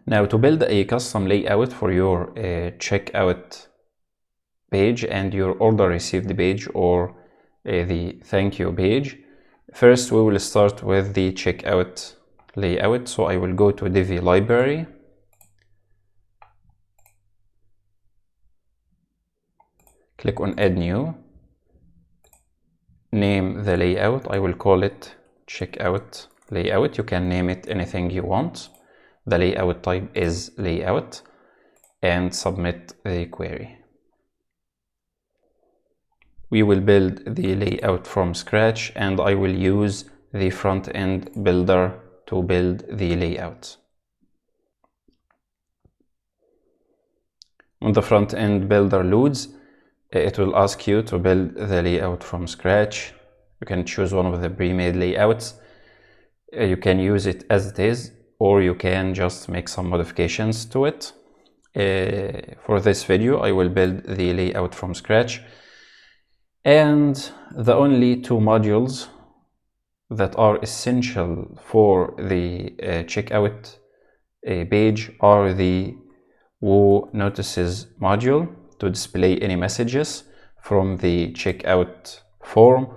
Now, to build a custom layout for your checkout page and your order received page, or the thank you page, first we will start with the checkout layout. So I will go to Divi library, click on add new, name the layout. I will call it checkout layout. You can name it anything you want. The layout type is layout, and submit the query. We will build the layout from scratch, and I will use the front-end builder to build the layout. When the front-end builder loads, it will ask you to build the layout from scratch. You can choose one of the pre-made layouts. You can use it as it is, or you can just make some modifications to it. For this video, I will build the layout from scratch. And the only two modules that are essential for the checkout page are the Woo Notices module to display any messages from the checkout form.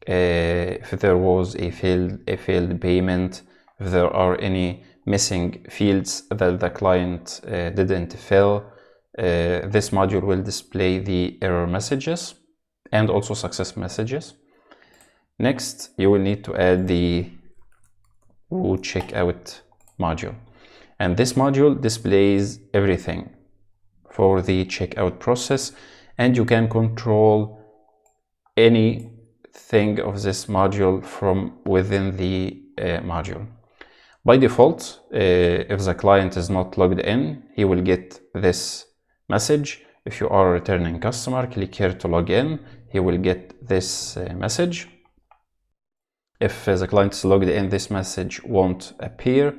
If there was a failed payment, if there are any missing fields that the client didn't fill, this module will display the error messages and also success messages. Next, you will need to add the Woo Checkout module. And this module displays everything for the checkout process, and you can control anything of this module from within the module. By default, if the client is not logged in, he will get this message. If you are a returning customer, click here to log in. He will get this message. If the client is logged in, this message won't appear.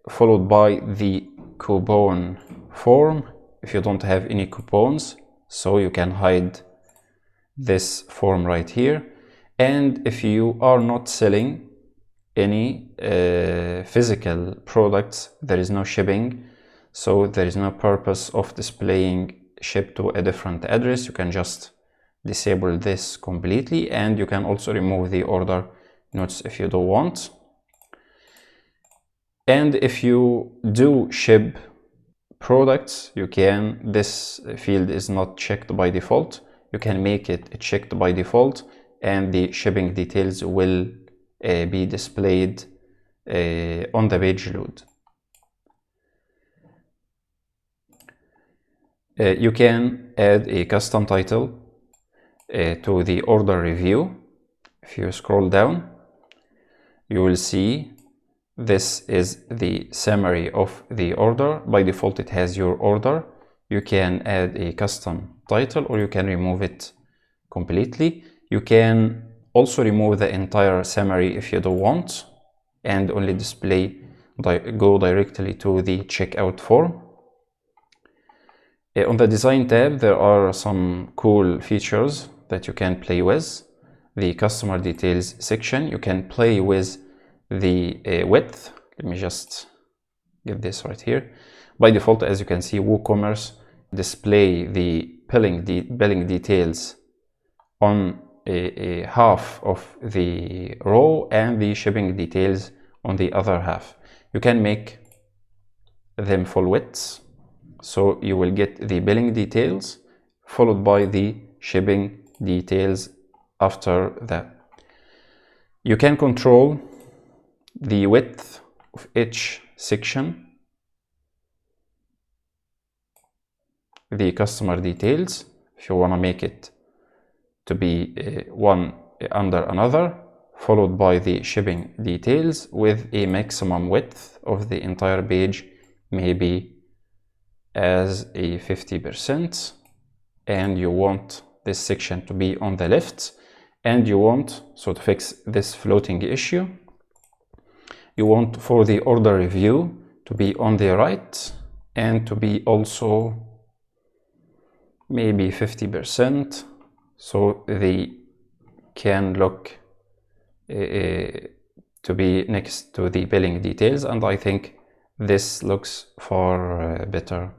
Followed by the coupon form. If you don't have any coupons, so you can hide this form right here. And if you are not selling any physical products, there is no shipping, so there is no purpose of displaying ship to a different address. You can just disable this completely, and you can also remove the order notes if you don't want. And if you do ship products, you can, this field is not checked by default. You can make it checked by default, and the shipping details will be displayed on the page load. You can add a custom title to the order review. If you scroll down, you will see this is the summary of the order. By default, it has your order. You can add a custom title, or you can remove it completely. You can also remove the entire summary if you don't want, and only go directly to the checkout form. On the design tab, there are some cool features that you can play with. The customer details section, you can play with the width. Let me just get this right here. By default, as you can see, WooCommerce display the billing details on a half of the row and the shipping details on the other half. You can make them full widths, so you will get the billing details followed by the shipping details after that. You can control the width of each section, the customer details, if you want to make it to be one under another, followed by the shipping details with a maximum width of the entire page, maybe as a 50%, and you want this section to be on the left, and you want, so to fix this floating issue, you want for the order review to be on the right and to be also maybe 50%, so they can look to be next to the billing details. And I think this looks far better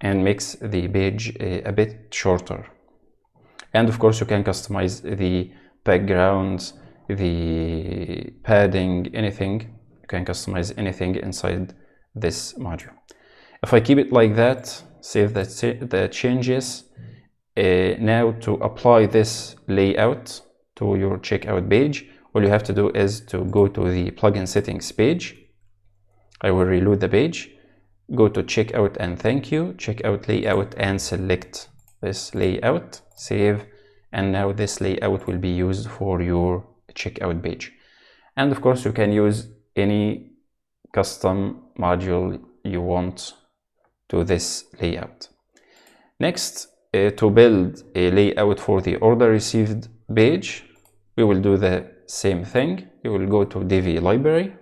and makes the page a bit shorter. And of course you can customize the backgrounds, the padding, anything. You can customize anything inside this module. If I keep it like that, save the changes, now to apply this layout to your checkout page, all you have to do is to go to the plugin settings page. I will reload the page, go to checkout and thank you, checkout layout, and select this layout, save, and now this layout will be used for your checkout page. And of course you can use any custom module you want to this layout. Next, to build a layout for the order received page, we will do the same thing. You will go to Divi library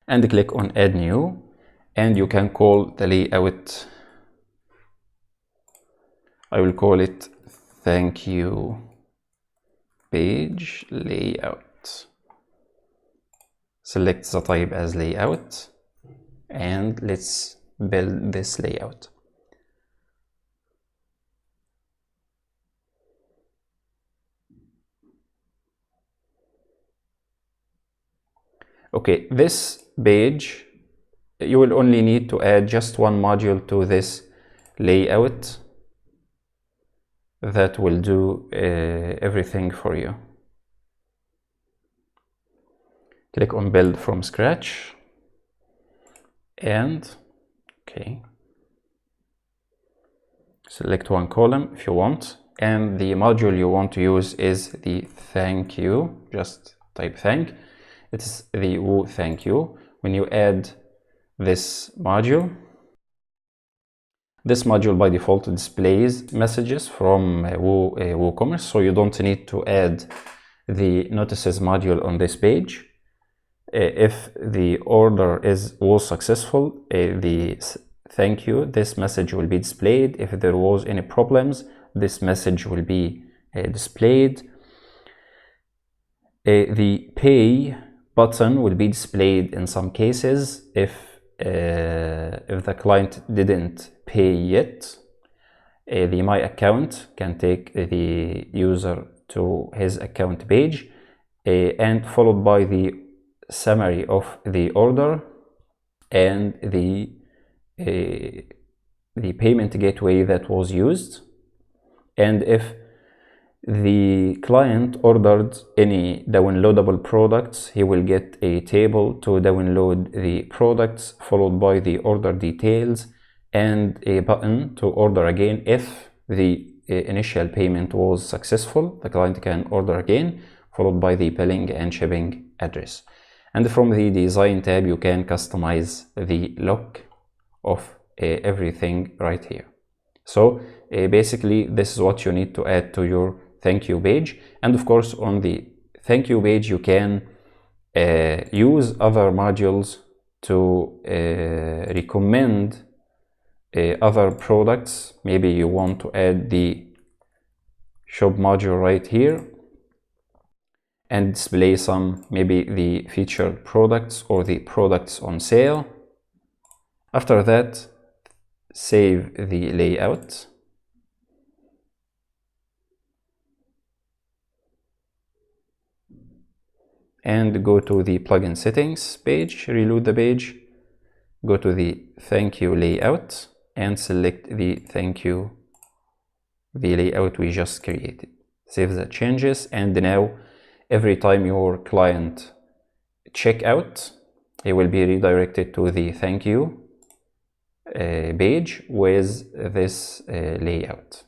and click on add new, and you can call the layout, I will call it thank you page layout. Select the type as layout and let's build this layout. Okay, this page, you will only need to add just one module to this layout that will do everything for you. Click on build from scratch and okay, select one column if you want, and the module you want to use is the thank you. Just type thank. It's the Woo thank you. When you add this module by default displays messages from WooCommerce, so you don't need to add the notices module on this page. If the order was successful, the thank you, this message will be displayed. If there was any problems, this message will be displayed. The pay button will be displayed in some cases if the client didn't pay yet. The my account can take the user to his account page, and followed by the summary of the order and the payment gateway that was used. And if the client ordered any downloadable products, he will get a table to download the products, followed by the order details and a button to order again. If the initial payment was successful, the client can order again, followed by the billing and shipping address. And from the design tab, you can customize the look of everything right here. So basically, this is what you need to add to your thank you page. And of course, on the thank you page, you can use other modules to recommend other products. Maybe you want to add the shop module right here and display some, maybe the featured products or the products on sale. After that, save the layout and go to the plugin settings page, reload the page, go to the thank you layout and select the thank you, the layout we just created. Save the changes, and now every time your client check out, he will be redirected to the thank you page with this layout.